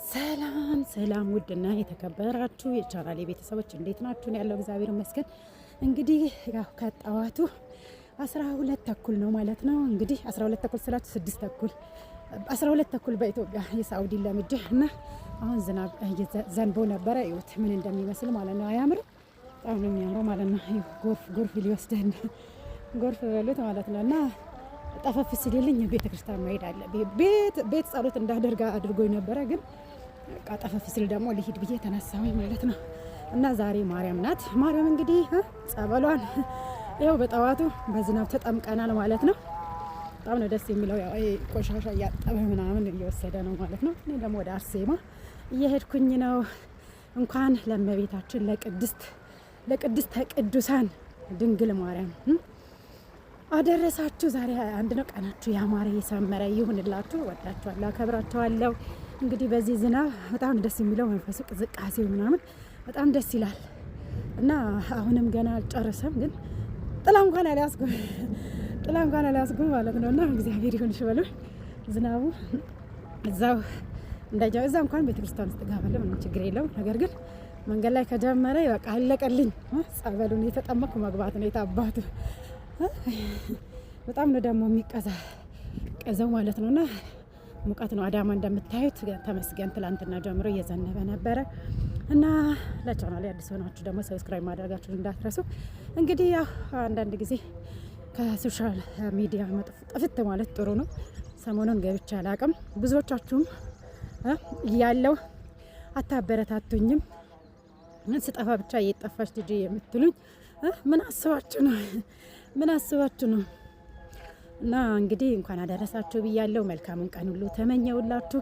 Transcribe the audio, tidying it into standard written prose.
ሰላም ሰላም ውድና የተከበራችሁ የቻናሌ ቤተሰቦች እንዴት ናችሁ? ያለው እግዚአብሔር ይመስገን። እንግዲህ ያው ከጠዋቱ 12 ተኩል ነው ማለት ነው። እንግዲህ 12 ተኩል ስላችሁ 6 ተኩል 12 ተኩል በኢትዮጵያ የሳውዲ ለምጄ እና አሁን ዝናብ ዘንቦ ነበረ። እዩት ምን እንደሚመስል ማለት ነው። አያምርም? በጣም ነው የሚያምረው ማለት ነው። ጎርፍ ሊወስደን ጎርፍ በሉት ማለት ነው። እና ጠፈፍ ሲልልኝ ቤተክርስቲያን መሄድ አለ ቤት ጸሎት እንዳደርጋ አድርጎኝ ነበረ ግን ጠፈፍ ሲል ደግሞ ልሂድ ብዬ ተነሳሁኝ ማለት ነው። እና ዛሬ ማርያም ናት። ማርያም እንግዲህ ጸበሏን ይኸው በጠዋቱ በዝናብ ተጠምቀናል ማለት ነው። በጣም ነው ደስ የሚለው። ያው ቆሻሻ እያጠበ ምናምን እየወሰደ ነው ማለት ነው። እኔ ደግሞ ወደ አርሴማ እየሄድኩኝ ነው። እንኳን ለእመቤታችን ለቅድስተ ቅዱሳን ድንግል ማርያም አደረሳችሁ። ዛሬ አንድ ነው። ቀናችሁ ያማረ የሰመረ ይሁንላችሁ። ወዳችኋለሁ፣ አከብራችኋለሁ። እንግዲህ በዚህ ዝናብ በጣም ደስ የሚለው መንፈሱ ቅዝቃዜው ምናምን በጣም ደስ ይላል እና አሁንም ገና አልጨረሰም፣ ግን ጥላ እንኳን አልያዝኩም ማለት ነው። እና እግዚአብሔር ይሁንሽ በሉ። ዝናቡ እዛው እንዳጃው እዛ እንኳን ቤተክርስቲያን ውስጥ ጋባለሁ፣ ምንም ችግር የለውም። ነገር ግን መንገድ ላይ ከጀመረ በቃ አለቀልኝ። ጸበሉን የተጠመኩ መግባት ነው የታባቱ። በጣም ነው ደግሞ የሚቀዘው ማለት ነውና ሙቀት ነው። አዳማ እንደምታዩት ተመስገን ትላንትና ጀምሮ እየዘነበ ነበረ እና ለቻናሌ አዲስ ሆናችሁ ደግሞ ሰብስክራይብ ማድረጋችሁን እንዳትረሱ። እንግዲህ ያው አንዳንድ ጊዜ ከሶሻል ሚዲያ ጥፍት ማለት ጥሩ ነው። ሰሞኑን ገብቼ አላቅም። ብዙዎቻችሁም ያለው አታበረታቱኝም። ስጠፋ ብቻ እየጠፋች ልጅ የምትሉኝ ምን አስባችሁ ነው? እና እንግዲህ እንኳን አደረሳችሁ ብያለሁ። መልካሙን ቀን ሁሉ ተመኘውላችሁ።